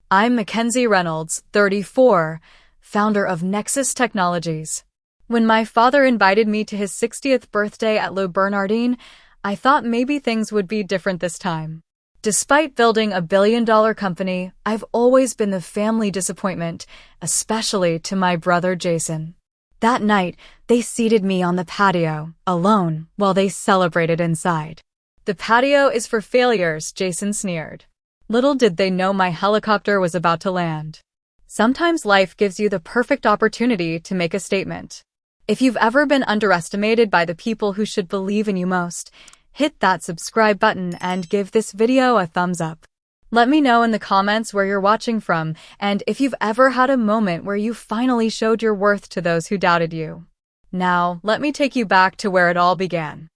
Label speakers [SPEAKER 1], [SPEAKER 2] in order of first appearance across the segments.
[SPEAKER 1] I'm Mackenzie Reynolds, 34, founder of Nexus Technologies. When my father invited me to his 60th birthday at Le Bernardin, I thought maybe things would be different this time. Despite building a billion-dollar company, I've always been the family disappointment, especially to my brother Jason. That night, they seated me on the patio, alone, while they celebrated inside. "The patio is for failures," Jason sneered. Little did they know my helicopter was about to land. Sometimes life gives you the perfect opportunity to make a statement. If you've ever been underestimated by the people who should believe in you most, hit that subscribe button and give this video a thumbs up. Let me know in the comments where you're watching from, and if you've ever had a moment where you finally showed your worth to those who doubted you. Now, let me take you back to where it all began.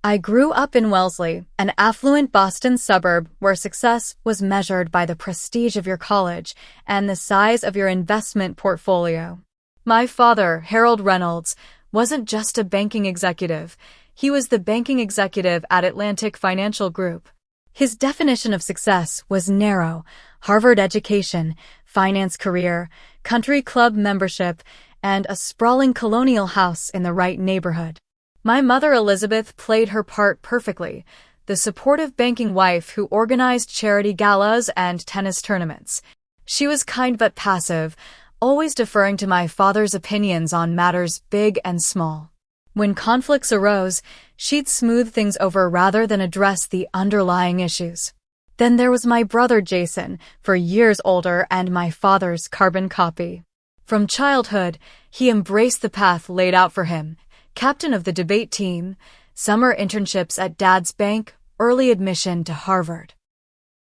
[SPEAKER 1] I grew up in Wellesley, an affluent Boston suburb where success was measured by the prestige of your college and the size of your investment portfolio. My father, Harold Reynolds, wasn't just a banking executive. He was the banking executive at Atlantic Financial Group. His definition of success was narrow: Harvard education, finance career, country club membership, and a sprawling colonial house in the right neighborhood. My mother Elizabeth played her part perfectly, the supportive banking wife who organized charity galas and tennis tournaments. She was kind but passive, always deferring to my father's opinions on matters big and small. When conflicts arose, she'd smooth things over rather than address the underlying issues. Then there was my brother Jason, for years older and my father's carbon copy. From childhood, he embraced the path laid out for him: captain of the debate team, summer internships at Dad's bank, early admission to Harvard.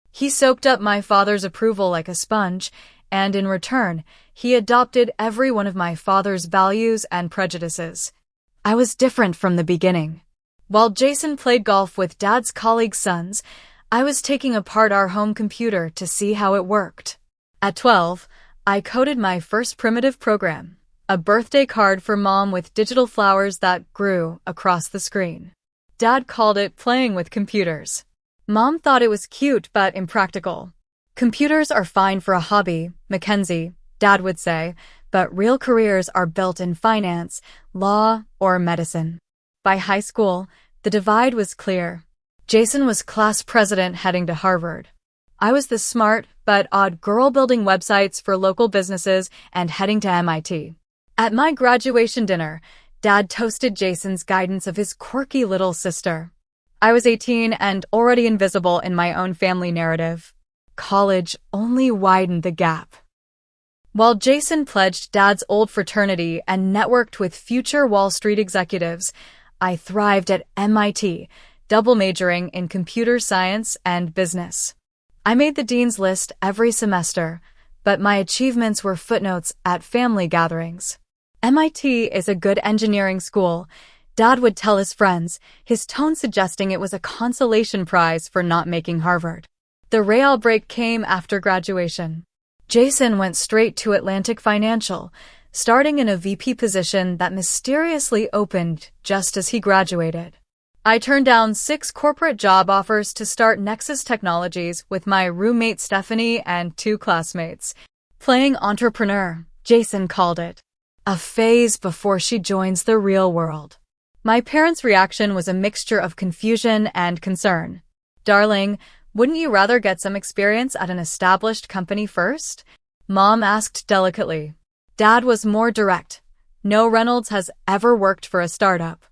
[SPEAKER 1] He soaked up my father's approval like a sponge, and in return, he adopted every one of my father's values and prejudices. I was different from the beginning. While Jason played golf with Dad's colleagues' sons, I was taking apart our home computer to see how it worked. At 12, I coded my first primitive program, a birthday card for Mom with digital flowers that grew across the screen. Dad called it playing with computers. Mom thought it was cute but impractical. "Computers are fine for a hobby, Mackenzie," Dad would say, "but real careers are built in finance, law, or medicine." By high school, the divide was clear. Jason was class president heading to Harvard. I was the smart but odd girl building websites for local businesses and heading to MIT. At my graduation dinner, Dad toasted Jason's guidance of his quirky little sister. I was 18 and already invisible in my own family narrative. College only widened the gap. While Jason pledged Dad's old fraternity and networked with future Wall Street executives, I thrived at MIT, double majoring in computer science and business. I made the dean's list every semester, but my achievements were footnotes at family gatherings. "MIT is a good engineering school," Dad would tell his friends, his tone suggesting it was a consolation prize for not making Harvard. The real break came after graduation. Jason went straight to Atlantic Financial, starting in a VP position that mysteriously opened just as he graduated. I turned down 6 corporate job offers to start Nexus Technologies with my roommate Stephanie and 2 classmates. Playing entrepreneur, Jason called it. A phase before she joins the real world. My parents' reaction was a mixture of confusion and concern. "Darling, wouldn't you rather get some experience at an established company first?" Mom asked delicately. Dad was more direct. "No, Reynolds has ever worked for a startup.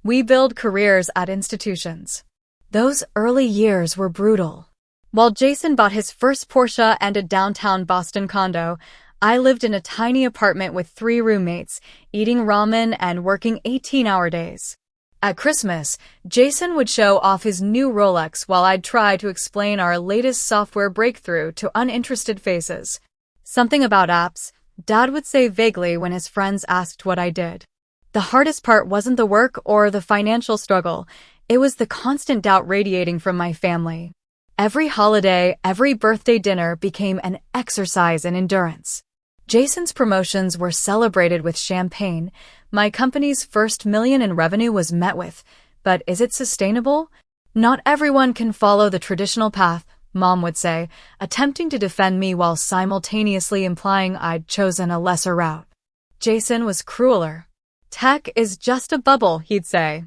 [SPEAKER 1] We build careers at institutions." Those early years were brutal. While Jason bought his first Porsche and a downtown Boston condo, I lived in a tiny apartment with 3 roommates, eating ramen and working 18-hour days. At Christmas, Jason would show off his new Rolex while I'd try to explain our latest software breakthrough to uninterested faces. "Something about apps," Dad would say vaguely when his friends asked what I did. The hardest part wasn't the work or the financial struggle. It was the constant doubt radiating from my family. Every holiday, every birthday dinner became an exercise in endurance. Jason's promotions were celebrated with champagne. My company's first $1 million in revenue was met with, "But is it sustainable?" Not everyone can follow the traditional path, Mom would say, attempting to defend me while simultaneously implying I'd chosen a lesser route. Jason was crueler. Tech is just a bubble, he'd say.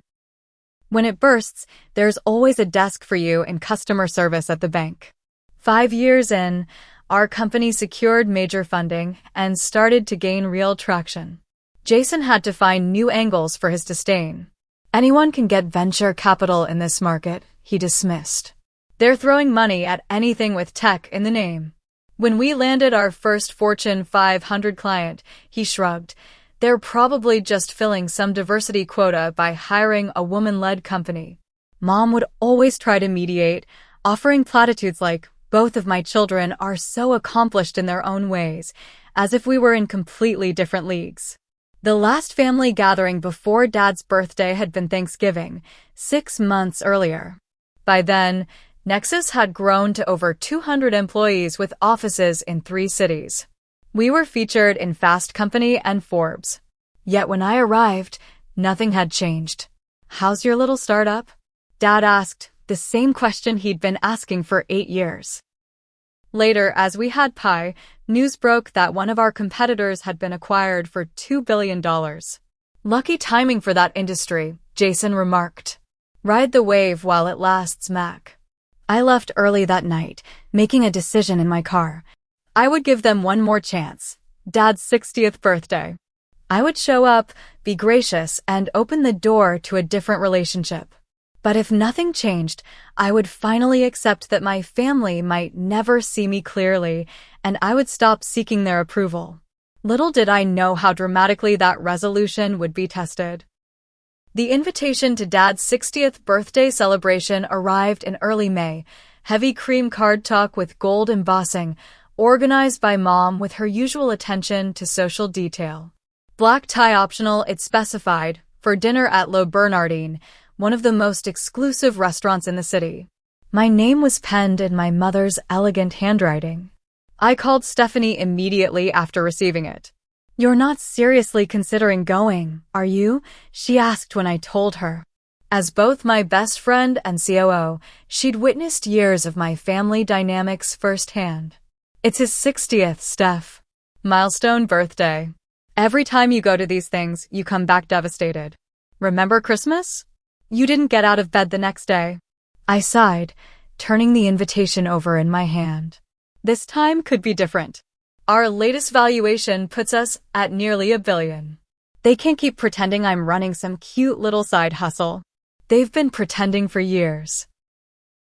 [SPEAKER 1] When it bursts, there's always a desk for you in customer service at the bank. 5 years in, our company secured major funding and started to gain real traction. Jason had to find new angles for his disdain. Anyone can get venture capital in this market, he dismissed. They're throwing money at anything with tech in the name. When we landed our first Fortune 500 client, he shrugged. They're probably just filling some diversity quota by hiring a woman-led company. Mom would always try to mediate, offering platitudes like, both of my children are so accomplished in their own ways, as if we were in completely different leagues. The last family gathering before Dad's birthday had been Thanksgiving, 6 months earlier. By then, Nexus had grown to over 200 employees with offices in 3 cities. We were featured in Fast Company and Forbes. Yet when I arrived, nothing had changed. How's your little startup? Dad asked, the same question he'd been asking for 8 years. Later, as we had pie, news broke that one of our competitors had been acquired for $2 billion. Lucky timing for that industry, Jason remarked. Ride the wave while it lasts, Mac. I left early that night, making a decision in my car. I would give them one more chance. Dad's 60th birthday. I would show up, be gracious, and open the door to a different relationship. But if nothing changed, I would finally accept that my family might never see me clearly, and I would stop seeking their approval. Little did I know how dramatically that resolution would be tested. The invitation to Dad's 60th birthday celebration arrived in early May, heavy cream card talk with gold embossing, organized by Mom with her usual attention to social detail. Black tie optional, it specified, for dinner at Le Bernardin, one of the most exclusive restaurants in the city. My name was penned in my mother's elegant handwriting. I called Stephanie immediately after receiving it. You're not seriously considering going, are you? She asked when I told her. As both my best friend and COO, she'd witnessed years of my family dynamics firsthand. It's his 60th, Steph. Milestone birthday. Every time you go to these things, you come back devastated. Remember Christmas? You didn't get out of bed the next day. I sighed, turning the invitation over in my hand. This time could be different. Our latest valuation puts us at nearly $1 billion. They can't keep pretending I'm running some cute little side hustle. They've been pretending for years.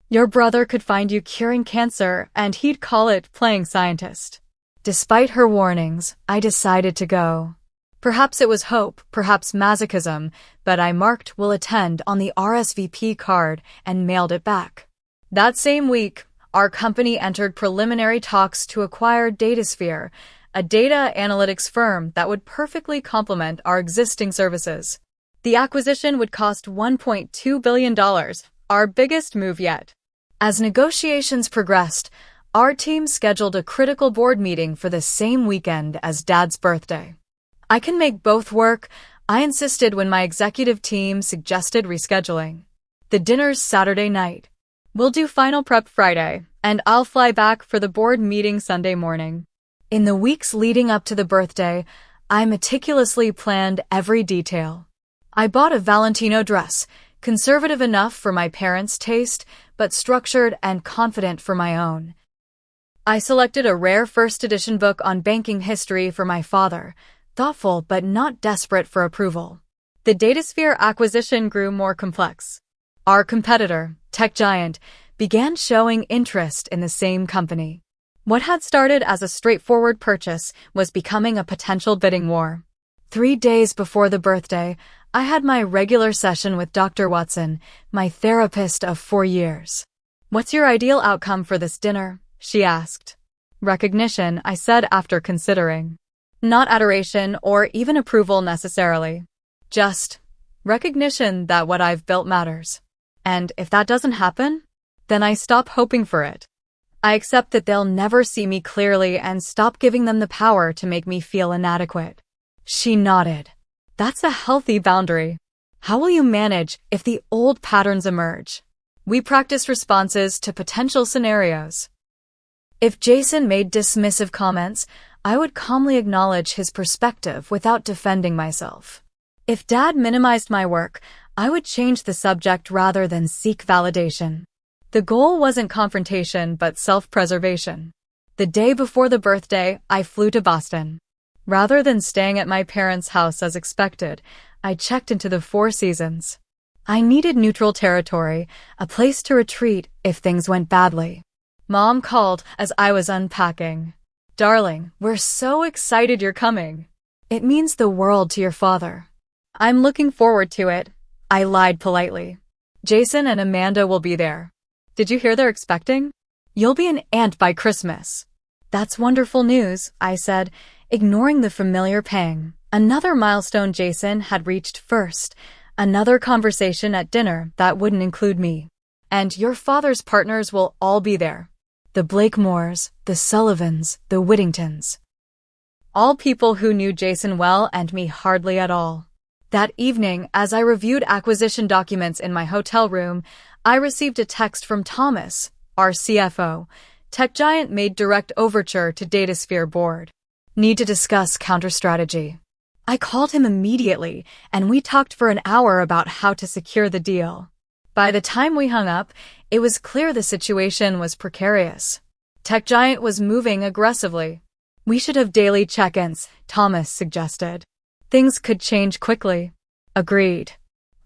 [SPEAKER 1] Your brother could find you curing cancer, and he'd call it playing scientist. Despite her warnings, I decided to go. Perhaps it was hope, perhaps masochism, but I marked "will attend" on the RSVP card and mailed it back. That same week, our company entered preliminary talks to acquire DataSphere, a data analytics firm that would perfectly complement our existing services. The acquisition would cost $1.2 billion, our biggest move yet. As negotiations progressed, our team scheduled a critical board meeting for the same weekend as Dad's birthday. I can make both work, I insisted when my executive team suggested rescheduling. The dinner's Saturday night. We'll do final prep Friday, and I'll fly back for the board meeting Sunday morning. In the weeks leading up to the birthday, I meticulously planned every detail. I bought a Valentino dress, conservative enough for my parents' taste, but structured and confident for my own. I selected a rare first edition book on banking history for my father, thoughtful but not desperate for approval. The DataSphere acquisition grew more complex. Our competitor, tech giant, began showing interest in the same company. What had started as a straightforward purchase was becoming a potential bidding war. 3 days before the birthday, I had my regular session with Dr. Watson, my therapist of 4 years. "What's your ideal outcome for this dinner?" she asked. "Recognition," I said after considering. "Not adoration or even approval necessarily. Just recognition that what I've built matters. And if that doesn't happen, then I stop hoping for it. I accept that they'll never see me clearly and stop giving them the power to make me feel inadequate." She nodded. "That's a healthy boundary. How will you manage if the old patterns emerge?" We practiced responses to potential scenarios. If Jason made dismissive comments, I would calmly acknowledge his perspective without defending myself. If Dad minimized my work, I would change the subject rather than seek validation. The goal wasn't confrontation but self-preservation. The day before the birthday, I flew to Boston. Rather than staying at my parents' house as expected, I checked into the Four Seasons. I needed neutral territory, a place to retreat if things went badly. Mom called as I was unpacking. "Darling, we're so excited you're coming. It means the world to your father." "I'm looking forward to it," I lied politely. "Jason and Amanda will be there." "Did you hear they're expecting?" "You'll be an aunt by Christmas." "That's wonderful news," I said, ignoring the familiar pang. Another milestone Jason had reached first, another conversation at dinner that wouldn't include me. "And your father's partners will all be there. The Blakemores, the Sullivans, the Whittingtons." All people who knew Jason well and me hardly at all. That evening, as I reviewed acquisition documents in my hotel room, I received a text from Thomas, our CFO. Tech giant made direct overture to Datasphere board. "Need to discuss counter-strategy." I called him immediately, and we talked for an hour about how to secure the deal. By the time we hung up, it was clear the situation was precarious. Tech giant was moving aggressively. "We should have daily check-ins," Thomas suggested. "Things could change quickly." Agreed.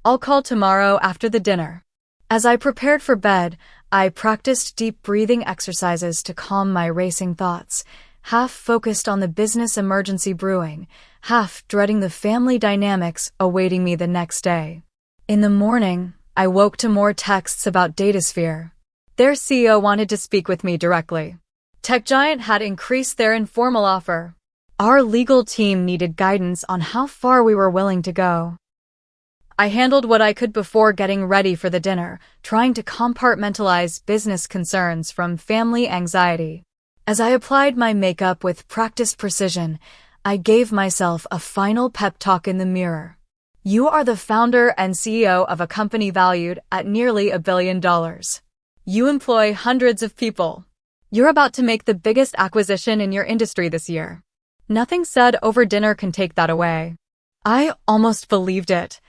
[SPEAKER 1] "I'll call tomorrow after the dinner." As I prepared for bed, I practiced deep breathing exercises to calm my racing thoughts, half focused on the business emergency brewing, half dreading the family dynamics awaiting me the next day. In the morning, I woke to more texts about Datasphere. Their CEO wanted to speak with me directly. Tech giant had increased their informal offer. Our legal team needed guidance on how far we were willing to go. I handled what I could before getting ready for the dinner, trying to compartmentalize business concerns from family anxiety. As I applied my makeup with practiced precision, I gave myself a final pep talk in the mirror. "You are the founder and CEO of a company valued at nearly $1 billion. You employ hundreds of people. You're about to make the biggest acquisition in your industry this year. Nothing said over dinner can take that away." I almost believed it.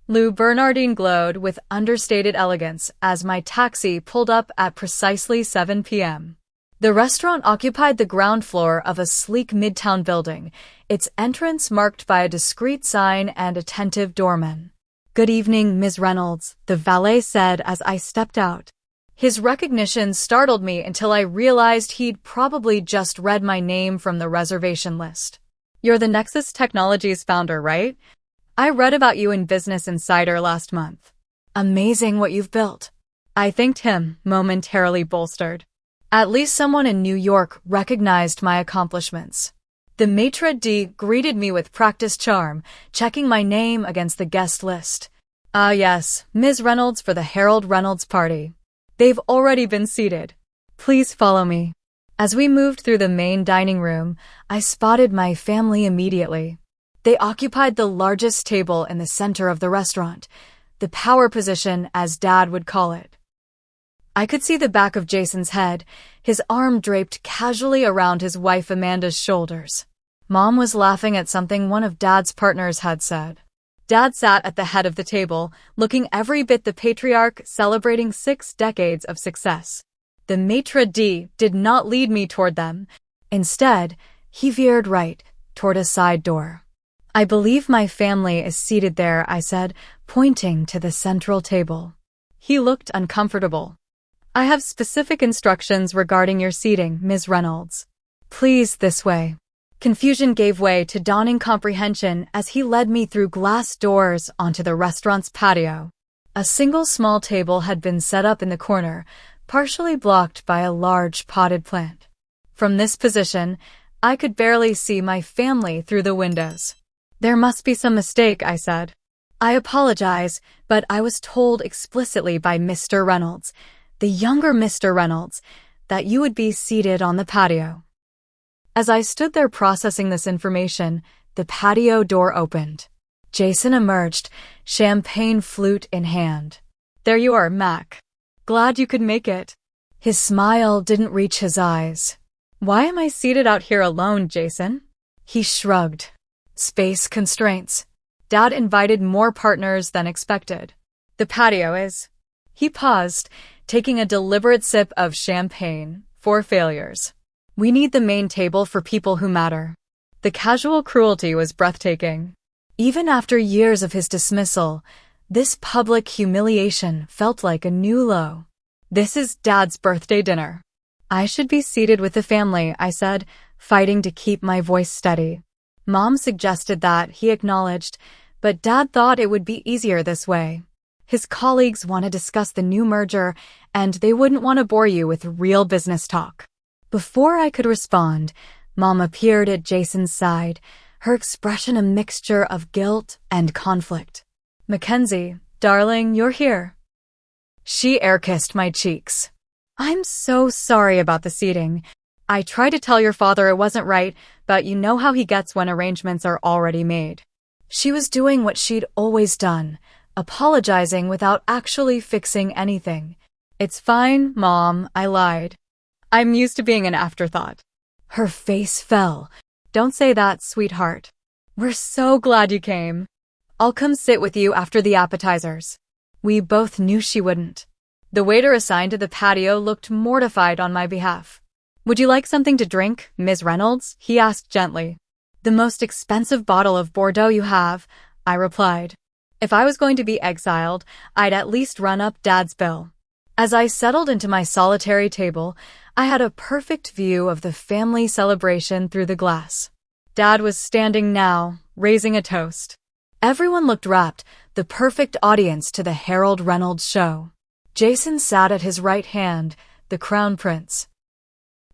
[SPEAKER 1] Lou Bernardine glowed with understated elegance as my taxi pulled up at precisely 7 p.m. The restaurant occupied the ground floor of a sleek midtown building, its entrance marked by a discreet sign and attentive doorman. "Good evening, Ms. Reynolds," the valet said as I stepped out. His recognition startled me until I realized he'd probably just read my name from the reservation list. "You're the Nexus Technologies founder, right? I read about you in Business Insider last month. Amazing what you've built." I thanked him, momentarily bolstered. At least someone in New York recognized my accomplishments. The maitre d' greeted me with practiced charm, checking my name against the guest list. "Ah yes, Ms. Reynolds for the Harold Reynolds party. They've already been seated. Please follow me." As we moved through the main dining room, I spotted my family immediately. They occupied the largest table in the center of the restaurant, the power position as Dad would call it. I could see the back of Jason's head, his arm draped casually around his wife Amanda's shoulders. Mom was laughing at something one of Dad's partners had said. Dad sat at the head of the table, looking every bit the patriarch, celebrating 6 decades of success. The maitre d' did not lead me toward them. Instead, he veered right, toward a side door. "I believe my family is seated there," I said, pointing to the central table. He looked uncomfortable. "I have specific instructions regarding your seating, Ms. Reynolds. Please, this way." Confusion gave way to dawning comprehension as he led me through glass doors onto the restaurant's patio. A single small table had been set up in the corner, partially blocked by a large potted plant. From this position, I could barely see my family through the windows. "There must be some mistake," I said. "I apologize, but I was told explicitly by Mr. Reynolds, the younger Mr. Reynolds, that you would be seated on the patio." As I stood there processing this information, the patio door opened. Jason emerged, champagne flute in hand. "There you are, Mac. Glad you could make it. His smile didn't reach his eyes. Why am I seated out here alone, Jason? He shrugged. Space constraints. Dad invited more partners than expected. The patio is. He paused, taking a deliberate sip of champagne. 4 failures. We need the main table for people who matter. The casual cruelty was breathtaking. Even after years of his dismissal, this public humiliation felt like a new low. This is Dad's birthday dinner. I should be seated with the family, I said, fighting to keep my voice steady. Mom suggested that, he acknowledged, but Dad thought it would be easier this way. His colleagues want to discuss the new merger, and they wouldn't want to bore you with real business talk. Before I could respond, Mom appeared at Jason's side, her expression a mixture of guilt and conflict. Mackenzie, darling, you're here. She air-kissed my cheeks. I'm so sorry about the seating. I tried to tell your father it wasn't right, but you know how he gets when arrangements are already made. She was doing what she'd always done, apologizing without actually fixing anything. It's fine, Mom, I lied. I'm used to being an afterthought. Her face fell. Don't say that, sweetheart. We're so glad you came. I'll come sit with you after the appetizers. We both knew she wouldn't. The waiter assigned to the patio looked mortified on my behalf. Would you like something to drink, Ms. Reynolds? He asked gently. The most expensive bottle of Bordeaux you have, I replied. If I was going to be exiled, I'd at least run up Dad's bill. As I settled into my solitary table, I had a perfect view of the family celebration through the glass. Dad was standing now, raising a toast. Everyone looked rapt, the perfect audience to the Harold Reynolds show. Jason sat at his right hand, the crown prince.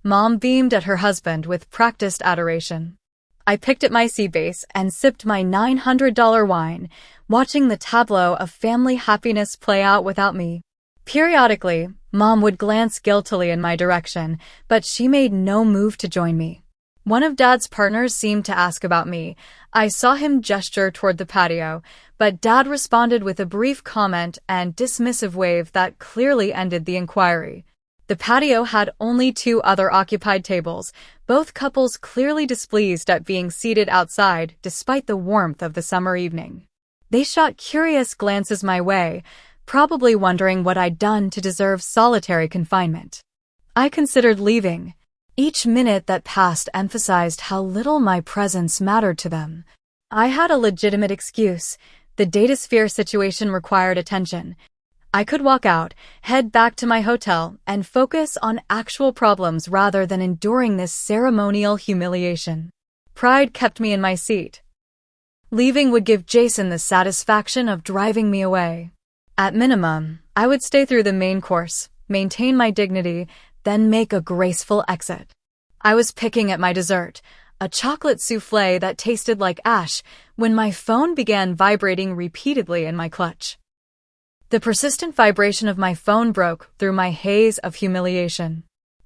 [SPEAKER 1] Mom beamed at her husband with practiced adoration. I picked at my sea base and sipped my $900 wine, watching the tableau of family happiness play out without me. Periodically, Mom would glance guiltily in my direction, but she made no move to join me. One of Dad's partners seemed to ask about me. I saw him gesture toward the patio, but Dad responded with a brief comment and dismissive wave that clearly ended the inquiry. The patio had only 2 other occupied tables, both couples clearly displeased at being seated outside despite the warmth of the summer evening. They shot curious glances my way, probably wondering what I'd done to deserve solitary confinement. I considered leaving. Each minute that passed emphasized how little my presence mattered to them. I had a legitimate excuse. The datasphere situation required attention. I could walk out, head back to my hotel, and focus on actual problems rather than enduring this ceremonial humiliation. Pride kept me in my seat. Leaving would give Jason the satisfaction of driving me away. At minimum, I would stay through the main course, maintain my dignity, then make a graceful exit. I was picking at my dessert, a chocolate souffle that tasted like ash, when my phone began vibrating repeatedly in my clutch. The persistent vibration of my phone broke through my haze of humiliation.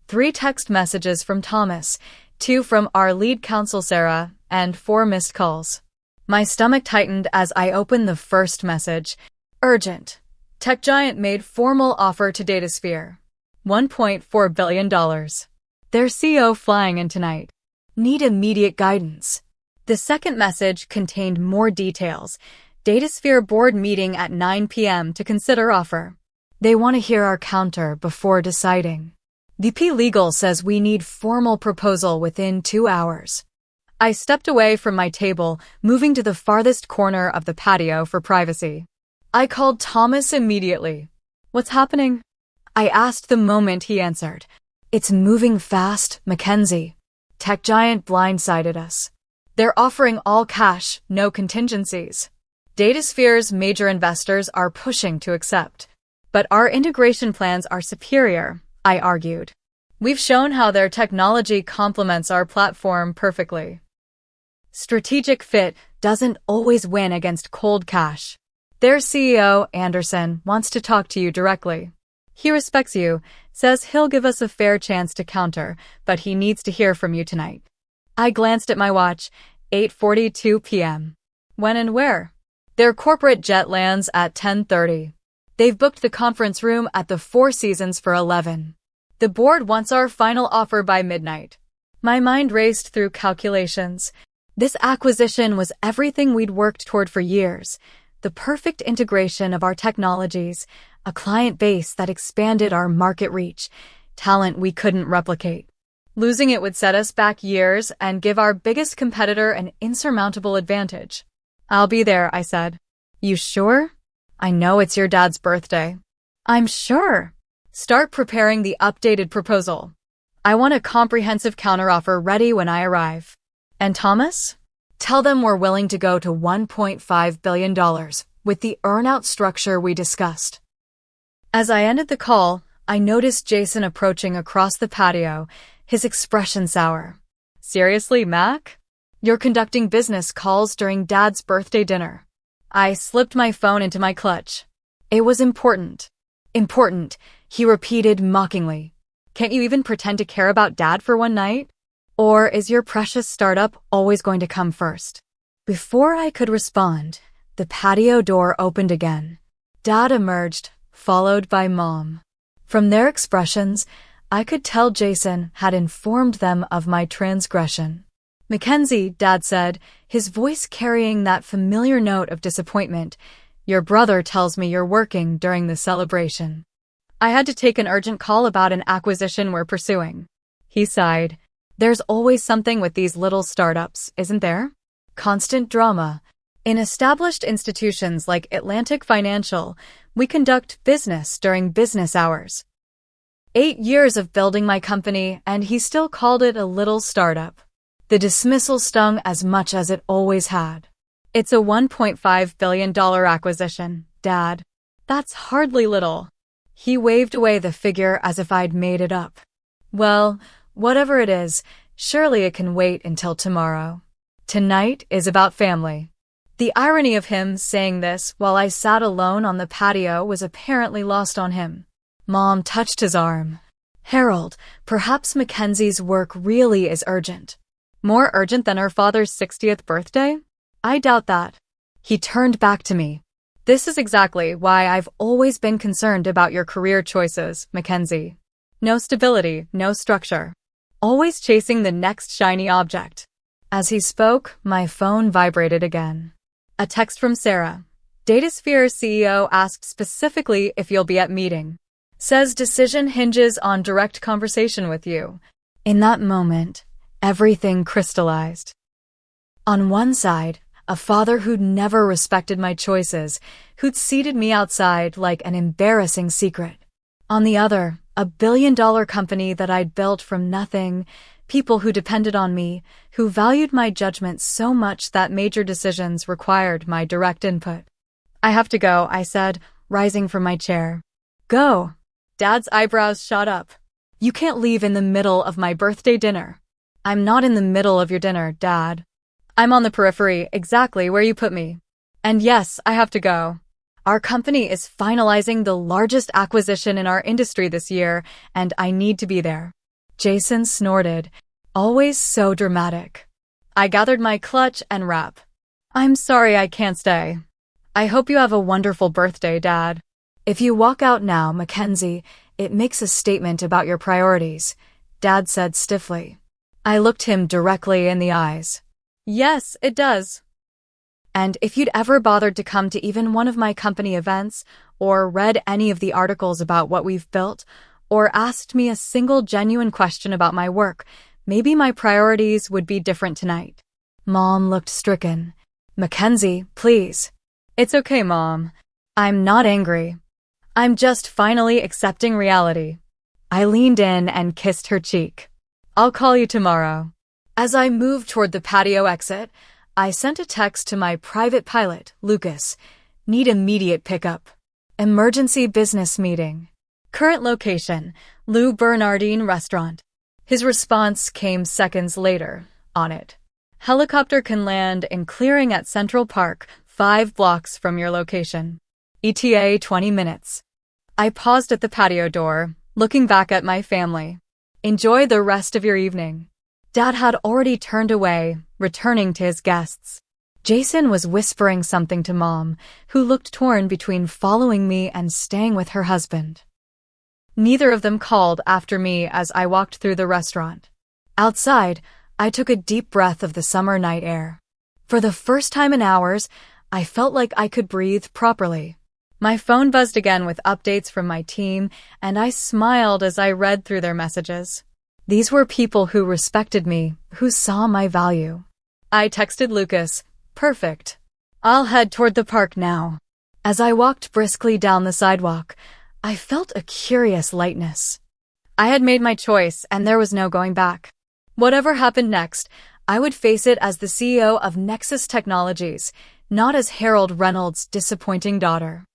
[SPEAKER 1] 3 text messages from Thomas, 2 from our lead counsel Sarah, and 4 missed calls. My stomach tightened as I opened the first message. Urgent. Tech giant made formal offer to Datasphere. $1.4 billion. Their CEO flying in tonight. Need immediate guidance. The second message contained more details. Datasphere board meeting at 9 p.m. to consider offer. They want to hear our counter before deciding. VP Legal says we need formal proposal within 2 hours. I stepped away from my table, moving to the farthest corner of the patio for privacy. I called Thomas immediately. What's happening? I asked the moment he answered. It's moving fast, Mackenzie. Tech giant blindsided us. They're offering all cash, no contingencies. Datasphere's major investors are pushing to accept. But our integration plans are superior, I argued. We've shown how their technology complements our platform perfectly. Strategic fit doesn't always win against cold cash. Their CEO, Anderson, wants to talk to you directly. He respects you, says he'll give us a fair chance to counter, but he needs to hear from you tonight. I glanced at my watch, 8:42 p.m. When and where? Their corporate jet lands at 10:30. They've booked the conference room at the Four Seasons for 11. The board wants our final offer by midnight. My mind raced through calculations. This acquisition was everything we'd worked toward for years. The perfect integration of our technologies, a client base that expanded our market reach, talent we couldn't replicate. Losing it would set us back years and give our biggest competitor an insurmountable advantage. I'll be there, I said. You sure? I know it's your dad's birthday. I'm sure. Start preparing the updated proposal. I want a comprehensive counteroffer ready when I arrive. And Thomas? Tell them we're willing to go to $1.5 billion with the earnout structure we discussed. As I ended the call, I noticed Jason approaching across the patio, his expression sour. Seriously, Mac? You're conducting business calls during Dad's birthday dinner. I slipped my phone into my clutch. It was important. Important, he repeated mockingly. Can't you even pretend to care about Dad for one night? Or is your precious startup always going to come first? Before I could respond, the patio door opened again. Dad emerged, followed by Mom. From their expressions, I could tell Jason had informed them of my transgression. Mackenzie, Dad said, his voice carrying that familiar note of disappointment. Your brother tells me you're working during the celebration. I had to take an urgent call about an acquisition we're pursuing. He sighed. There's always something with these little startups, isn't there? Constant drama. In established institutions like Atlantic Financial, we conduct business during business hours. 8 years of building my company, and he still called it a little startup. The dismissal stung as much as it always had. It's a $1.5 billion acquisition, Dad. That's hardly little. He waved away the figure as if I'd made it up. Well, whatever it is, surely it can wait until tomorrow. Tonight is about family. The irony of him saying this while I sat alone on the patio was apparently lost on him. Mom touched his arm. Harold, perhaps Mackenzie's work really is urgent. More urgent than her father's 60th birthday? I doubt that. He turned back to me. This is exactly why I've always been concerned about your career choices, Mackenzie. No stability, no structure. Always chasing the next shiny object. As he spoke, my phone vibrated again. A text from Sarah. Datasphere CEO asked specifically if you'll be at meeting. Says decision hinges on direct conversation with you. In that moment, everything crystallized. On one side, a father who'd never respected my choices, who'd seated me outside like an embarrassing secret. On the other, a billion-dollar company that I'd built from nothing, people who depended on me, who valued my judgment so much that major decisions required my direct input. I have to go, I said, rising from my chair. Go. Dad's eyebrows shot up. You can't leave in the middle of my birthday dinner. I'm not in the middle of your dinner, Dad. I'm on the periphery, exactly where you put me. And yes, I have to go. Our company is finalizing the largest acquisition in our industry this year, and I need to be there. Jason snorted, always so dramatic. I gathered my clutch and wrap. I'm sorry I can't stay. I hope you have a wonderful birthday, Dad. If you walk out now, Mackenzie, it makes a statement about your priorities, Dad said stiffly. I looked him directly in the eyes. Yes, it does. And if you'd ever bothered to come to even one of my company events, or read any of the articles about what we've built, or asked me a single genuine question about my work, maybe my priorities would be different tonight. Mom looked stricken. Mackenzie, please. It's okay, Mom. I'm not angry. I'm just finally accepting reality. I leaned in and kissed her cheek. I'll call you tomorrow. As I moved toward the patio exit, I sent a text to my private pilot, Lucas. Need immediate pickup. Emergency business meeting. Current location, Lou Bernardine Restaurant. His response came seconds later, on it. Helicopter can land in clearing at Central Park, 5 blocks from your location. ETA 20 minutes. I paused at the patio door, looking back at my family. Enjoy the rest of your evening. Dad had already turned away, returning to his guests. Jason was whispering something to Mom, who looked torn between following me and staying with her husband. Neither of them called after me as I walked through the restaurant. Outside, I took a deep breath of the summer night air. For the first time in hours, I felt like I could breathe properly. My phone buzzed again with updates from my team, and I smiled as I read through their messages. These were people who respected me, who saw my value. I texted Lucas, "Perfect. I'll head toward the park now." As I walked briskly down the sidewalk, I felt a curious lightness. I had made my choice, and there was no going back. Whatever happened next, I would face it as the CEO of Nexus Technologies, not as Harold Reynolds' disappointing daughter.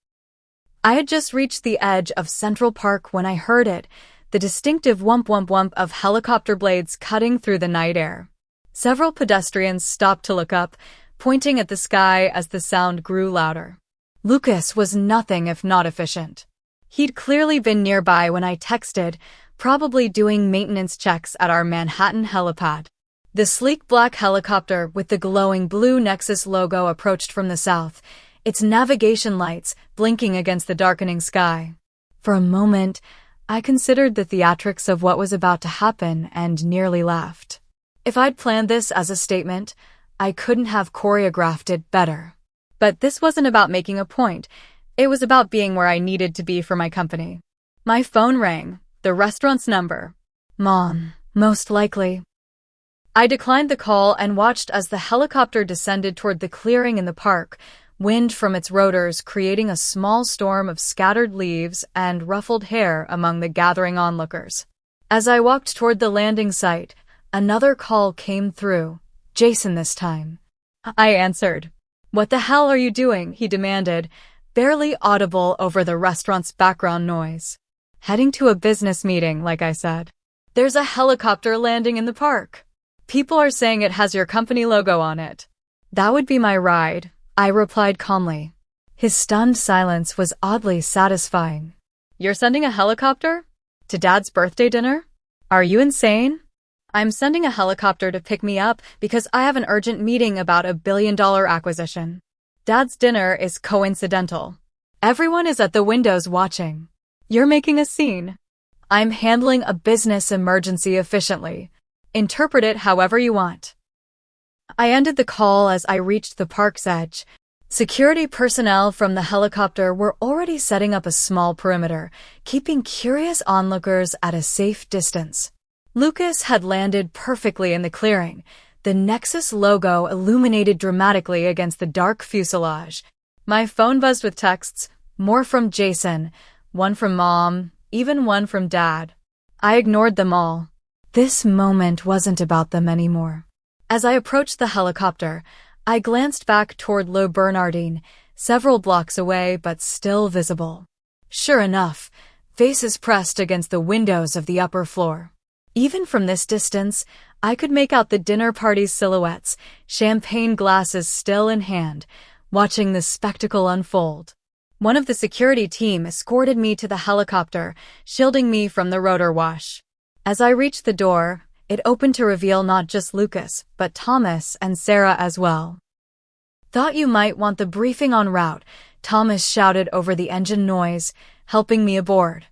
[SPEAKER 1] I had just reached the edge of Central Park when I heard it, the distinctive whump whump whump of helicopter blades cutting through the night air. Several pedestrians stopped to look up, pointing at the sky as the sound grew louder. Lucas was nothing if not efficient. He'd clearly been nearby when I texted, probably doing maintenance checks at our Manhattan helipad. The sleek black helicopter with the glowing blue Nexus logo approached from the south, its navigation lights blinking against the darkening sky. For a moment, I considered the theatrics of what was about to happen and nearly laughed. If I'd planned this as a statement, I couldn't have choreographed it better. But this wasn't about making a point. It was about being where I needed to be for my company. My phone rang, the restaurant's number. Mom, most likely. I declined the call and watched as the helicopter descended toward the clearing in the park, wind from its rotors creating a small storm of scattered leaves and ruffled hair among the gathering onlookers. As I walked toward the landing site, another call came through, Jason this time. I answered. "What the hell are you doing?" he demanded, barely audible over the restaurant's background noise. "Heading to a business meeting," like I said. "There's a helicopter landing in the park. People are saying it has your company logo on it." "That would be my ride," I replied calmly. His stunned silence was oddly satisfying. "You're sending a helicopter? To Dad's birthday dinner? Are you insane?" "I'm sending a helicopter to pick me up because I have an urgent meeting about $1 billion acquisition. Dad's dinner is coincidental. Everyone is at the windows watching. You're making a scene. I'm handling a business emergency efficiently. Interpret it however you want." I ended the call as I reached the park's edge. Security personnel from the helicopter were already setting up a small perimeter, keeping curious onlookers at a safe distance. Lucas had landed perfectly in the clearing, the Nexus logo illuminated dramatically against the dark fuselage. My phone buzzed with texts, more from Jason, one from Mom, even one from Dad. I ignored them all. This moment wasn't about them anymore. As I approached the helicopter, I glanced back toward Le Bernardin, several blocks away but still visible. Sure enough, faces pressed against the windows of the upper floor. Even from this distance, I could make out the dinner party's silhouettes, champagne glasses still in hand, watching the spectacle unfold. One of the security team escorted me to the helicopter, shielding me from the rotor wash. As I reached the door, it opened to reveal not just Lucas, but Thomas and Sarah as well. "Thought you might want the briefing en route," Thomas shouted over the engine noise, helping me aboard.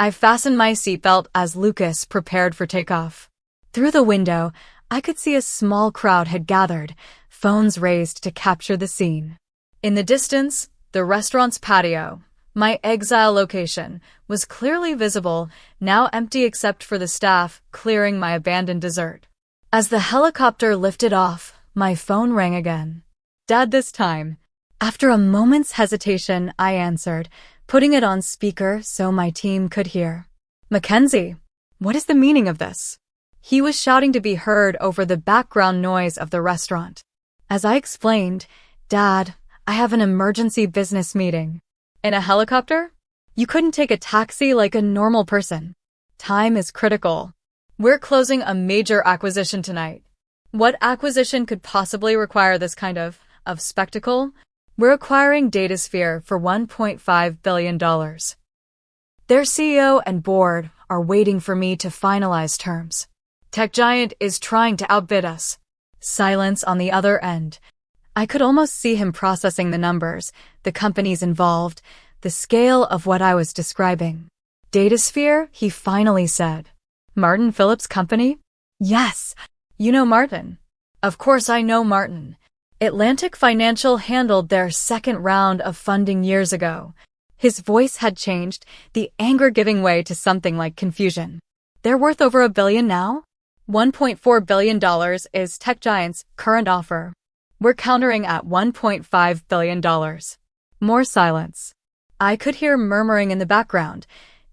[SPEAKER 1] I fastened my seatbelt as Lucas prepared for takeoff. Through the window, I could see a small crowd had gathered, phones raised to capture the scene. In the distance, the restaurant's patio, my exile location, was clearly visible, now empty except for the staff clearing my abandoned dessert. As the helicopter lifted off, my phone rang again. Dad this time. After a moment's hesitation, I answered, putting it on speaker so my team could hear. "Mackenzie, what is the meaning of this?" He was shouting to be heard over the background noise of the restaurant. As I explained, "Dad, I have an emergency business meeting." "In a helicopter? You couldn't take a taxi like a normal person. Time is critical. We're closing a major acquisition tonight." "What acquisition could possibly require this kind of spectacle?" "We're acquiring Datasphere for $1.5 billion. Their CEO and board are waiting for me to finalize terms. Tech giant is trying to outbid us." Silence on the other end. I could almost see him processing the numbers, the companies involved, the scale of what I was describing. Datasphere, he finally said. Martin Phillips' company? Yes. You know Martin. Of course I know Martin. Atlantic Financial handled their second round of funding years ago. His voice had changed, the anger giving way to something like confusion. They're worth over $1 billion now? $1.4 billion is tech giant's current offer. We're countering at $1.5 billion. More silence. I could hear murmuring in the background.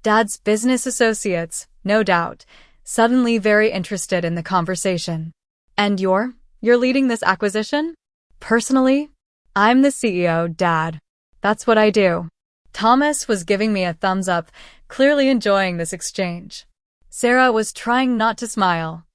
[SPEAKER 1] Dad's business associates, no doubt, suddenly very interested in the conversation. And you're leading this acquisition? Personally, I'm the CEO, Dad. That's what I do. Thomas was giving me a thumbs up, clearly enjoying this exchange. Sarah was trying not to smile.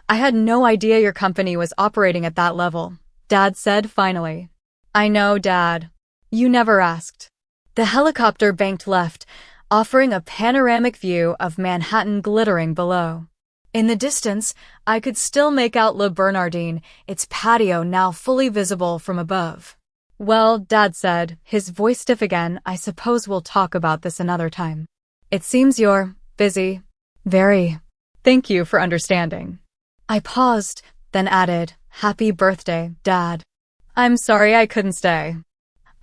[SPEAKER 1] I had no idea your company was operating at that level, Dad said finally. I know, Dad. You never asked. The helicopter banked left, offering a panoramic view of Manhattan glittering below. In the distance, I could still make out Le Bernardin, its patio now fully visible from above. Well, Dad said, his voice stiff again, I suppose we'll talk about this another time. It seems you're busy. Very. Thank you for understanding. I paused, then added, Happy birthday, Dad. I'm sorry I couldn't stay.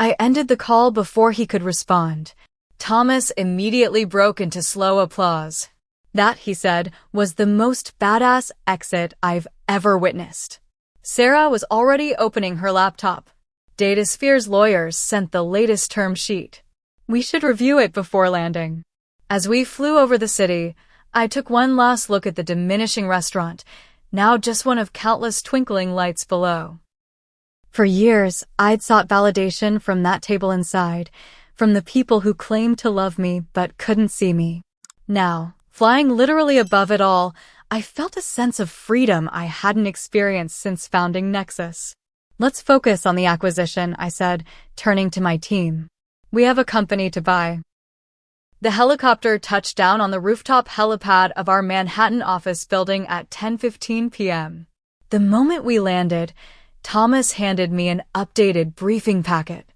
[SPEAKER 1] I ended the call before he could respond. Thomas immediately broke into slow applause. That, he said, was the most badass exit I've ever witnessed. Sarah was already opening her laptop. Datasphere's lawyers sent the latest term sheet. We should review it before landing. As we flew over the city, I took one last look at the diminishing restaurant, now just one of countless twinkling lights below. For years, I'd sought validation from that table inside, from the people who claimed to love me but couldn't see me. Now, flying literally above it all, I felt a sense of freedom I hadn't experienced since founding Nexus. Let's focus on the acquisition, I said, turning to my team. We have a company to buy. The helicopter touched down on the rooftop helipad of our Manhattan office building at 10:15 p.m. The moment we landed, Thomas handed me an updated briefing packet.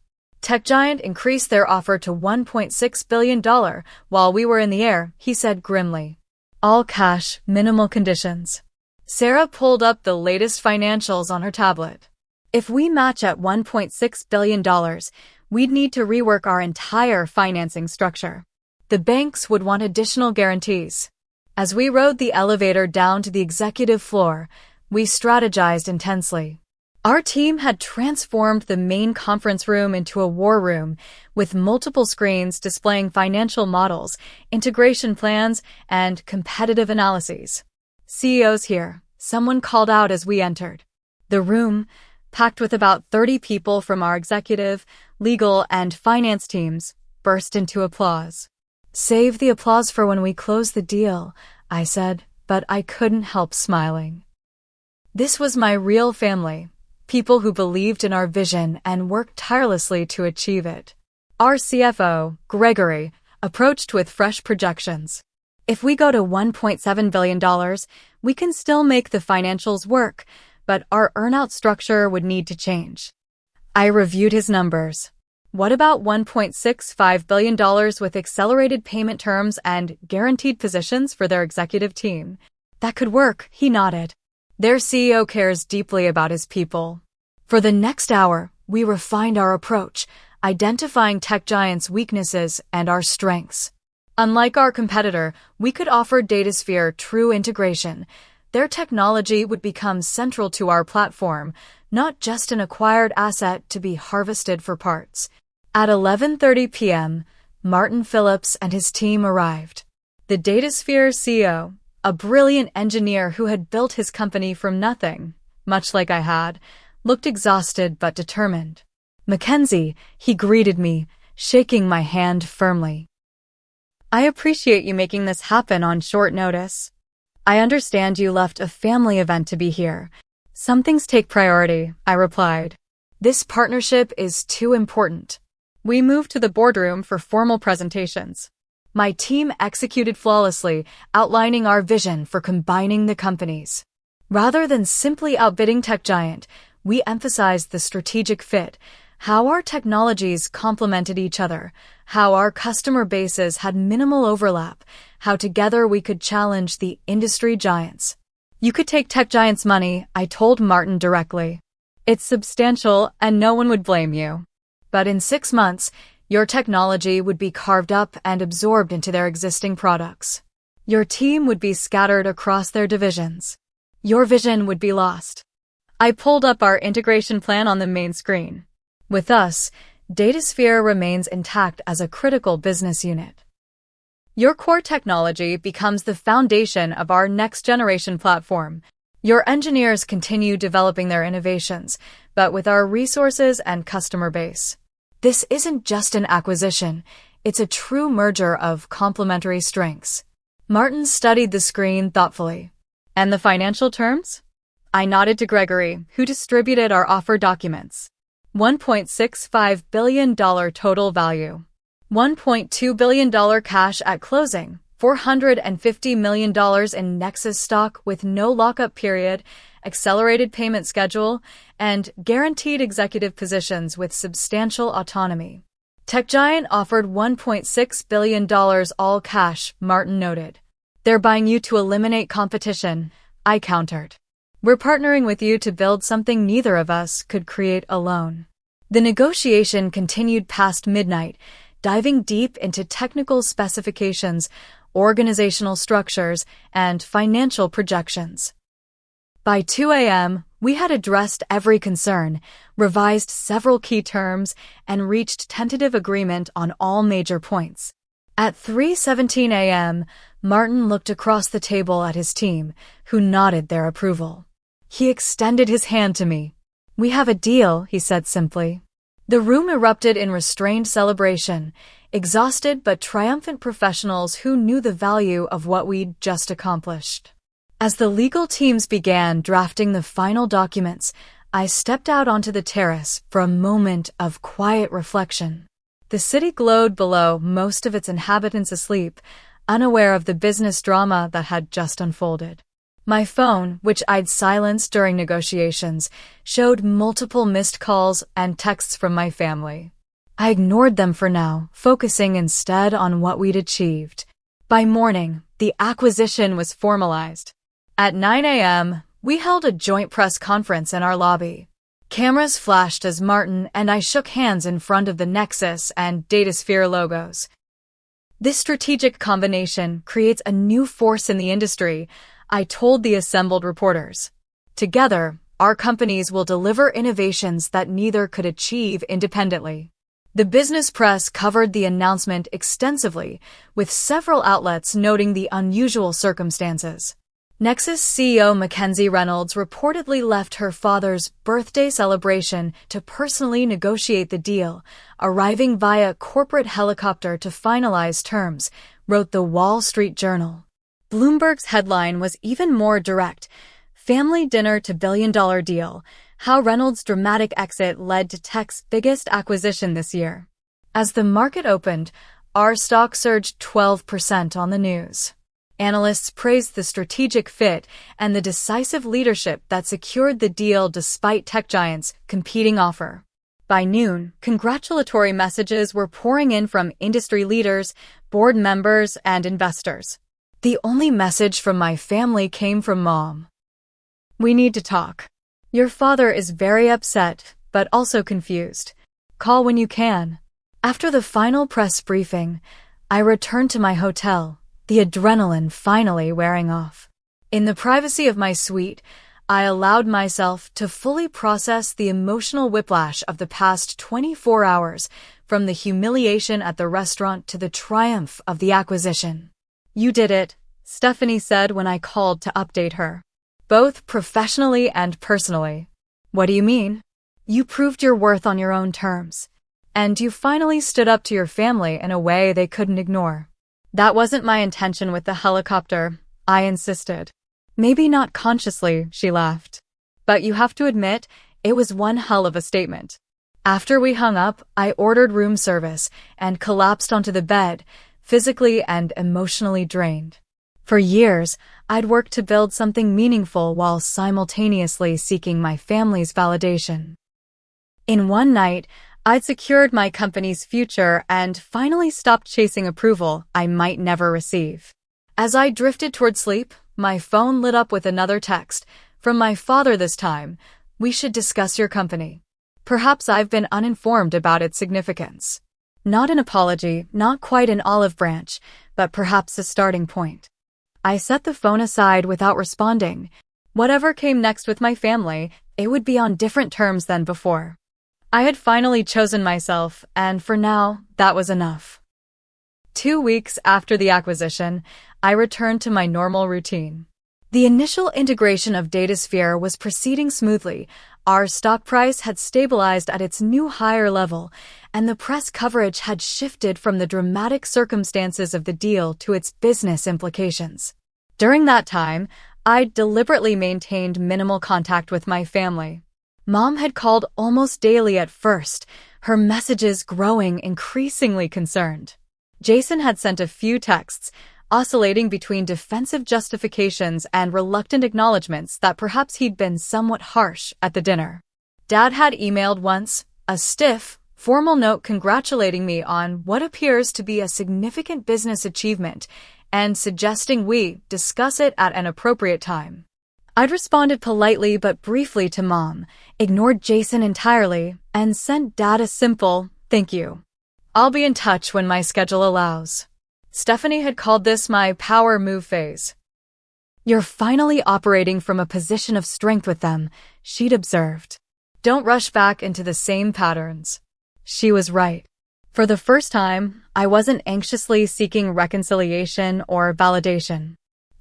[SPEAKER 1] Tech Giant increased their offer to $1.6 billion while we were in the air, he said grimly. All cash, minimal conditions. Sarah pulled up the latest financials on her tablet. If we match at $1.6 billion, we'd need to rework our entire financing structure. The banks would want additional guarantees. As we rode the elevator down to the executive floor, we strategized intensely. Our team had transformed the main conference room into a war room, with multiple screens displaying financial models, integration plans, and competitive analyses. CEOs here, someone called out as we entered. The room, packed with about 30 people from our executive, legal, and finance teams, burst into applause. Save the applause for when we close the deal, I said, but I couldn't help smiling. This was my real family, people who believed in our vision and worked tirelessly to achieve it. Our CFO, Gregory, approached with fresh projections. If we go to $1.7 billion, we can still make the financials work, but our earnout structure would need to change. I reviewed his numbers. What about $1.65 billion with accelerated payment terms and guaranteed positions for their executive team? That could work, he nodded. Their CEO cares deeply about his people. For the next hour, we refined our approach, identifying Tech Giant's weaknesses and our strengths. Unlike our competitor, we could offer Datasphere true integration. Their technology would become central to our platform, not just an acquired asset to be harvested for parts. At 11:30 p.m., Martin Phillips and his team arrived. The Datasphere CEO, a brilliant engineer who had built his company from nothing, much like I had, looked exhausted but determined. Mackenzie, he greeted me, shaking my hand firmly. I appreciate you making this happen on short notice. I understand you left a family event to be here. Some things take priority, I replied. This partnership is too important. We moved to the boardroom for formal presentations. My team executed flawlessly, outlining our vision for combining the companies. Rather than simply outbidding tech giant, we emphasized the strategic fit, how our technologies complemented each other, how our customer bases had minimal overlap, how together we could challenge the industry giants. You could take tech giants' money, I told Martin directly. It's substantial and no one would blame you. But in 6 months, your technology would be carved up and absorbed into their existing products. Your team would be scattered across their divisions. Your vision would be lost. I pulled up our integration plan on the main screen. With us, DataSphere remains intact as a critical business unit. Your core technology becomes the foundation of our next-generation platform. Your engineers continue developing their innovations, but with our resources and customer base. This isn't just an acquisition, it's a true merger of complementary strengths. Martin studied the screen thoughtfully. And the financial terms? I nodded to Gregory, who distributed our offer documents. $1.65 billion total value. $1.2 billion cash at closing. $450 million in Nexus stock with no lockup period, accelerated payment schedule, and guaranteed executive positions with substantial autonomy. Tech Giant offered $1.6 billion all cash, Martin noted. They're buying you to eliminate competition, I countered. We're partnering with you to build something neither of us could create alone. The negotiation continued past midnight, diving deep into technical specifications, organizational structures, and financial projections. By 2 a.m., we had addressed every concern, revised several key terms, and reached tentative agreement on all major points. At 3:17 a.m., Martin looked across the table at his team, who nodded their approval. He extended his hand to me. We have a deal, he said simply. The room erupted in restrained celebration, exhausted but triumphant professionals who knew the value of what we'd just accomplished. As the legal teams began drafting the final documents, I stepped out onto the terrace for a moment of quiet reflection. The city glowed below, most of its inhabitants asleep, unaware of the business drama that had just unfolded. My phone, which I'd silenced during negotiations, showed multiple missed calls and texts from my family. I ignored them for now, focusing instead on what we'd achieved. By morning, the acquisition was formalized. At 9 a.m., we held a joint press conference in our lobby. Cameras flashed as Martin and I shook hands in front of the Nexus and DataSphere logos. This strategic combination creates a new force in the industry, I told the assembled reporters. Together, our companies will deliver innovations that neither could achieve independently. The business press covered the announcement extensively, with several outlets noting the unusual circumstances. Nexus CEO Mackenzie Reynolds reportedly left her father's birthday celebration to personally negotiate the deal, arriving via corporate helicopter to finalize terms, wrote the Wall Street Journal. Bloomberg's headline was even more direct. Family dinner to billion-dollar deal. How Reynolds' dramatic exit led to tech's biggest acquisition this year. As the market opened, our stock surged 12% on the news. Analysts praised the strategic fit and the decisive leadership that secured the deal despite tech giants' competing offer. By noon, congratulatory messages were pouring in from industry leaders, board members, and investors. The only message from my family came from Mom. We need to talk. Your father is very upset, but also confused. Call when you can. After the final press briefing, I returned to my hotel, the adrenaline finally wearing off. In the privacy of my suite, I allowed myself to fully process the emotional whiplash of the past 24 hours, from the humiliation at the restaurant to the triumph of the acquisition. You did it, Stephanie said when I called to update her. Both professionally and personally. What do you mean? You proved your worth on your own terms. And you finally stood up to your family in a way they couldn't ignore. That wasn't my intention with the helicopter, I insisted. Maybe not consciously, she laughed. But you have to admit, it was one hell of a statement. After we hung up, I ordered room service and collapsed onto the bed, physically and emotionally drained. For years, I'd worked to build something meaningful while simultaneously seeking my family's validation. In one night, I'd secured my company's future and finally stopped chasing approval I might never receive. As I drifted toward sleep, my phone lit up with another text, from my father this time. "We should discuss your company. Perhaps I've been uninformed about its significance." Not an apology, not quite an olive branch, but perhaps a starting point. I set the phone aside without responding. Whatever came next with my family, it would be on different terms than before. I had finally chosen myself, and for now, that was enough. 2 weeks after the acquisition, I returned to my normal routine. The initial integration of DataSphere was proceeding smoothly. Our stock price had stabilized at its new higher level, and the press coverage had shifted from the dramatic circumstances of the deal to its business implications. During that time, I deliberately maintained minimal contact with my family. Mom had called almost daily at first, her messages growing increasingly concerned. Jason had sent a few texts, oscillating between defensive justifications and reluctant acknowledgments that perhaps he'd been somewhat harsh at the dinner. Dad had emailed once, a stiff, formal note congratulating me on what appears to be a significant business achievement and suggesting we discuss it at an appropriate time. I'd responded politely but briefly to Mom, ignored Jason entirely, and sent Dad a simple, "Thank you. I'll be in touch when my schedule allows." Stephanie had called this my power move phase. "You're finally operating from a position of strength with them," she'd observed. "Don't rush back into the same patterns." She was right. For the first time, I wasn't anxiously seeking reconciliation or validation.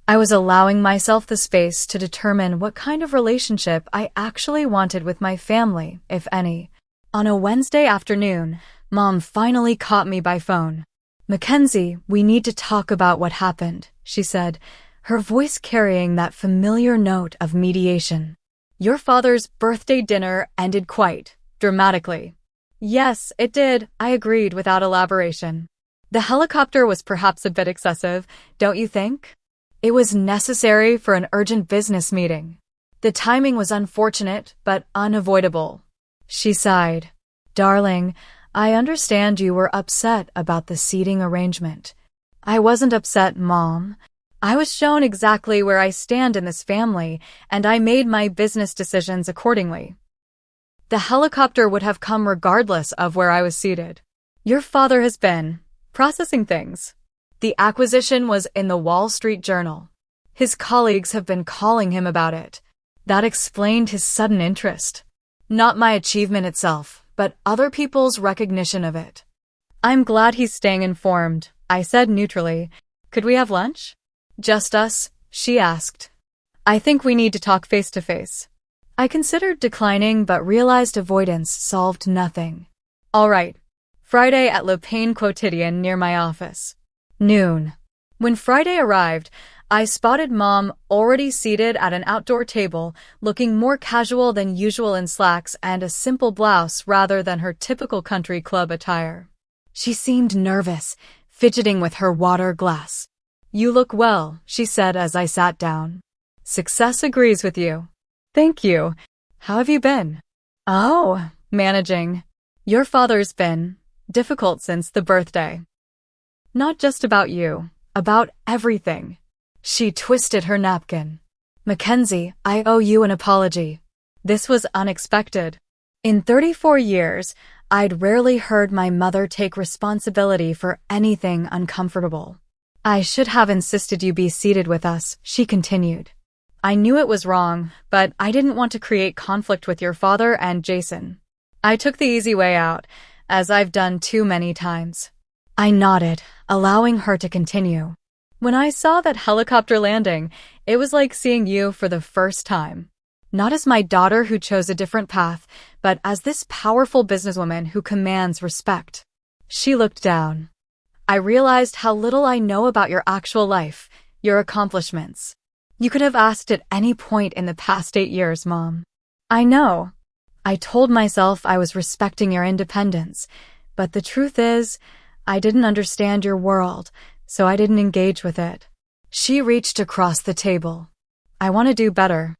[SPEAKER 1] I was allowing myself the space to determine what kind of relationship I actually wanted with my family, if any. On a Wednesday afternoon, Mom finally caught me by phone. "Mackenzie, we need to talk about what happened," she said, her voice carrying that familiar note of mediation. "Your father's birthday dinner ended quite dramatically." "Yes, it did," I agreed without elaboration. "The helicopter was perhaps a bit excessive, don't you think?" "It was necessary for an urgent business meeting. The timing was unfortunate, but unavoidable." She sighed. "Darling, I understand you were upset about the seating arrangement." "I wasn't upset, Mom. I was shown exactly where I stand in this family, and I made my business decisions accordingly. The helicopter would have come regardless of where I was seated. Your father has been processing things. The acquisition was in the Wall Street Journal. His colleagues have been calling him about it. That explained his sudden interest. Not my achievement itself, but other people's recognition of it." "I'm glad he's staying informed," I said neutrally. "Could we have lunch?" "Just us?" she asked. "I think we need to talk face to face." I considered declining but realized avoidance solved nothing. "All right. Friday at Le Pain Quotidien near my office. Noon." When Friday arrived, I spotted Mom already seated at an outdoor table, looking more casual than usual in slacks and a simple blouse rather than her typical country club attire. She seemed nervous, fidgeting with her water glass. "You look well," she said as I sat down. "Success agrees with you." "Thank you. How have you been?" "Oh, managing. Your father's been difficult since the birthday." "Not just about you, about everything." She twisted her napkin. "Mackenzie, I owe you an apology. This was unexpected. In 34 years, I'd rarely heard my mother take responsibility for anything uncomfortable." "I should have insisted you be seated with us," she continued. "I knew it was wrong, but I didn't want to create conflict with your father and Jason. I took the easy way out, as I've done too many times." I nodded, allowing her to continue. "When I saw that helicopter landing, it was like seeing you for the first time. Not as my daughter who chose a different path, but as this powerful businesswoman who commands respect." She looked down. "I realized how little I know about your actual life, your accomplishments. You could have asked at any point in the past 8 years, Mom." "I know. I told myself I was respecting your independence, but the truth is, I didn't understand your world, so I didn't engage with it." She reached across the table. I want to do better.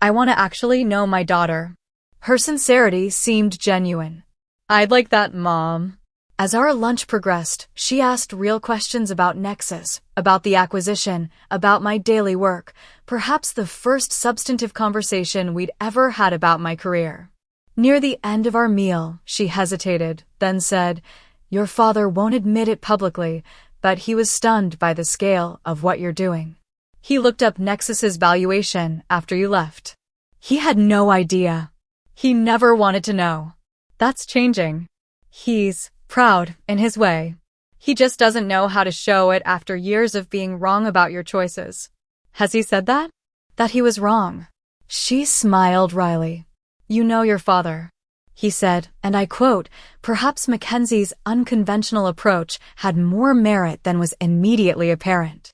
[SPEAKER 1] I want to actually know my daughter. Her sincerity seemed genuine. I'd like that, Mom. As our lunch progressed, she asked real questions about Nexus, about the acquisition, about my daily work, perhaps the first substantive conversation we'd ever had about my career. Near the end of our meal, she hesitated, then said, "Your father won't admit it publicly, but he was stunned by the scale of what you're doing. He looked up Nexus's valuation after you left. He had no idea. He never wanted to know. That's changing. He's proud in his way. He just doesn't know how to show it after years of being wrong about your choices." Has he said that? That he was wrong? She smiled wryly. "You know your father," he said, and I quote, "Perhaps Mackenzie's unconventional approach had more merit than was immediately apparent."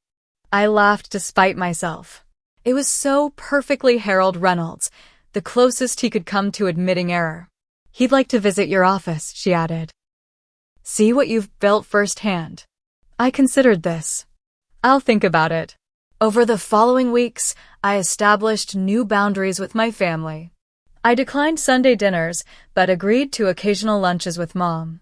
[SPEAKER 1] I laughed despite myself. It was so perfectly Harold Reynolds, the closest he could come to admitting error. "He'd like to visit your office," she added. "See what you've built firsthand." I considered this. "I'll think about it." Over the following weeks, I established new boundaries with my family. I declined Sunday dinners, but agreed to occasional lunches with Mom.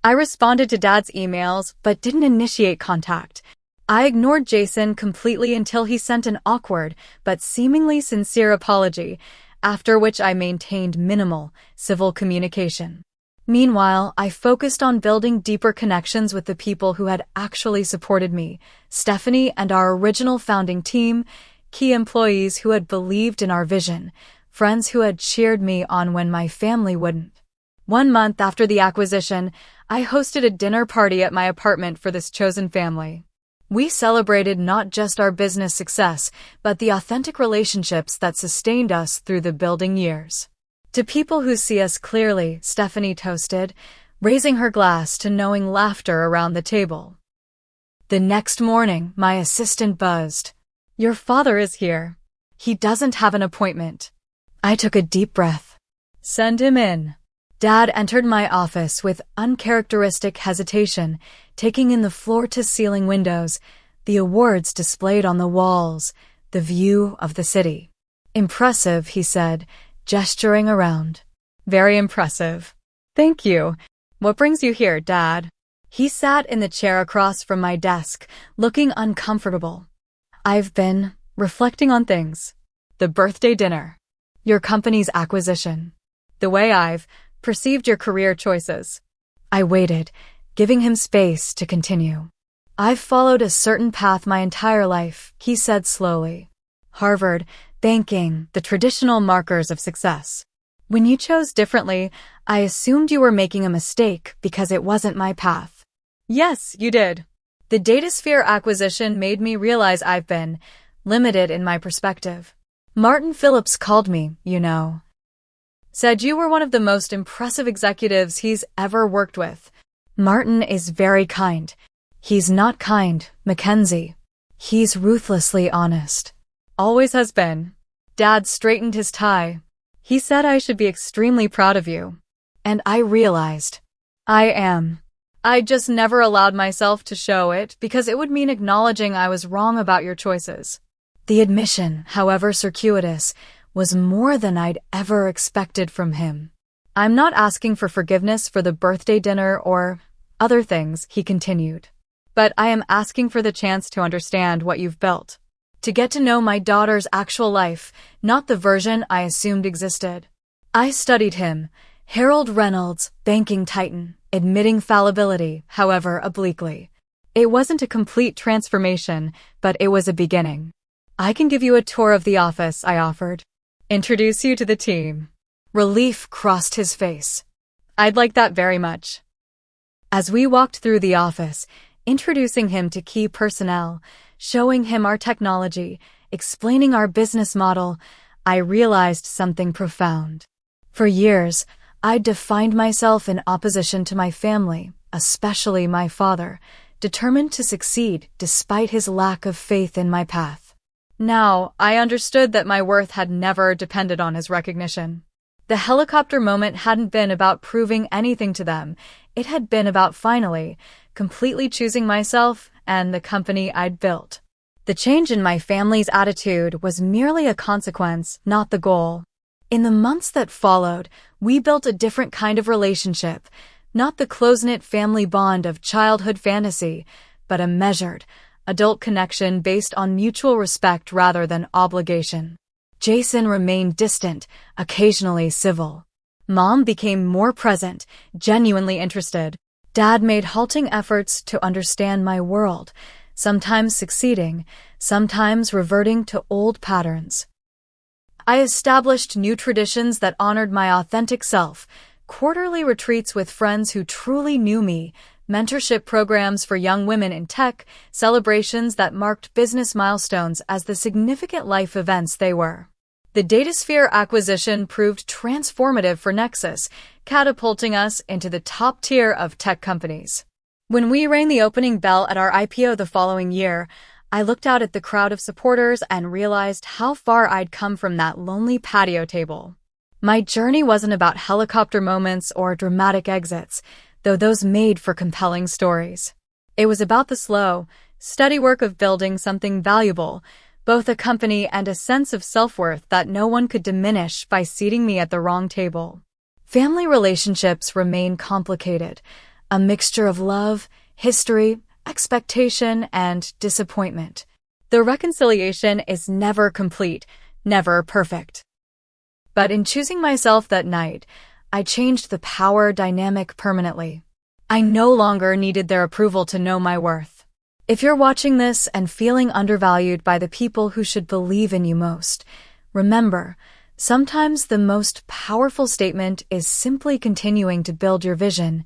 [SPEAKER 1] I responded to Dad's emails, but didn't initiate contact. I ignored Jason completely until he sent an awkward, but seemingly sincere apology, after which I maintained minimal, civil communication. Meanwhile, I focused on building deeper connections with the people who had actually supported me, Stephanie and our original founding team, key employees who had believed in our vision, friends who had cheered me on when my family wouldn't. 1 month after the acquisition, I hosted a dinner party at my apartment for this chosen family. We celebrated not just our business success, but the authentic relationships that sustained us through the building years. To people who see us clearly, Stephanie toasted, raising her glass to knowing laughter around the table. The next morning, my assistant buzzed. "Your father is here. He doesn't have an appointment." I took a deep breath. "Send him in." Dad entered my office with uncharacteristic hesitation, taking in the floor-to-ceiling windows, the awards displayed on the walls, the view of the city. "Impressive," he said, gesturing around. "Very impressive. Thank you. What brings you here, Dad?" He sat in the chair across from my desk, looking uncomfortable. "I've been reflecting on things. The birthday dinner. Your company's acquisition. The way I've perceived your career choices." I waited, giving him space to continue. "I've followed a certain path my entire life," he said slowly. "Harvard, banking, the traditional markers of success. When you chose differently, I assumed you were making a mistake because it wasn't my path." "Yes, you did. The Datasphere acquisition made me realize I've been limited in my perspective. Martin Phillips called me, you know. Said you were one of the most impressive executives he's ever worked with." "Martin is very kind. He's not kind, Mackenzie. He's ruthlessly honest. Always has been." Dad straightened his tie. "He said I should be extremely proud of you." And I realized. I am. I just never allowed myself to show it because it would mean acknowledging I was wrong about your choices. The admission, however circuitous, was more than I'd ever expected from him. "I'm not asking for forgiveness for the birthday dinner or other things," he continued. "But I am asking for the chance to understand what you've built. To get to know my daughter's actual life, not the version I assumed existed." I studied him, Harold Reynolds, banking titan, admitting fallibility, however obliquely. It wasn't a complete transformation, but it was a beginning. "I can give you a tour of the office," I offered. "Introduce you to the team." Relief crossed his face. "I'd like that very much." As we walked through the office, introducing him to key personnel, showing him our technology, explaining our business model, I realized something profound. For years, I'd defined myself in opposition to my family, especially my father, determined to succeed despite his lack of faith in my path. Now, I understood that my worth had never depended on his recognition. The helicopter moment hadn't been about proving anything to them. It had been about finally, completely choosing myself and the company I'd built. The change in my family's attitude was merely a consequence, not the goal. In the months that followed, we built a different kind of relationship, not the close-knit family bond of childhood fantasy, but a measured, adult connection based on mutual respect rather than obligation. Jason remained distant, occasionally civil. Mom became more present, genuinely interested. Dad made halting efforts to understand my world, sometimes succeeding, sometimes reverting to old patterns. I established new traditions that honored my authentic self, quarterly retreats with friends who truly knew me, mentorship programs for young women in tech, celebrations that marked business milestones as the significant life events they were. The DataSphere acquisition proved transformative for Nexus, catapulting us into the top tier of tech companies. When we rang the opening bell at our IPO the following year, I looked out at the crowd of supporters and realized how far I'd come from that lonely patio table. My journey wasn't about helicopter moments or dramatic exits, though those made for compelling stories. It was about the slow, steady work of building something valuable, both a company and a sense of self-worth that no one could diminish by seating me at the wrong table. Family relationships remain complicated, a mixture of love, history, expectation, and disappointment. The reconciliation is never complete, never perfect. But in choosing myself that night, I changed the power dynamic permanently. I no longer needed their approval to know my worth. If you're watching this and feeling undervalued by the people who should believe in you most, remember, sometimes the most powerful statement is simply continuing to build your vision,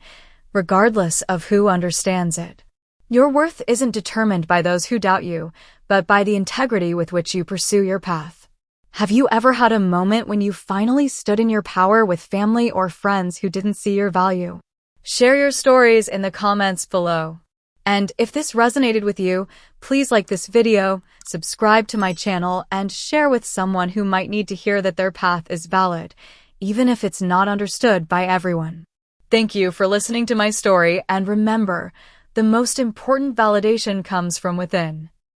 [SPEAKER 1] regardless of who understands it. Your worth isn't determined by those who doubt you, but by the integrity with which you pursue your path. Have you ever had a moment when you finally stood in your power with family or friends who didn't see your value? Share your stories in the comments below. And if this resonated with you, please like this video, subscribe to my channel, and share with someone who might need to hear that their path is valid, even if it's not understood by everyone. Thank you for listening to my story, and remember, the most important validation comes from within.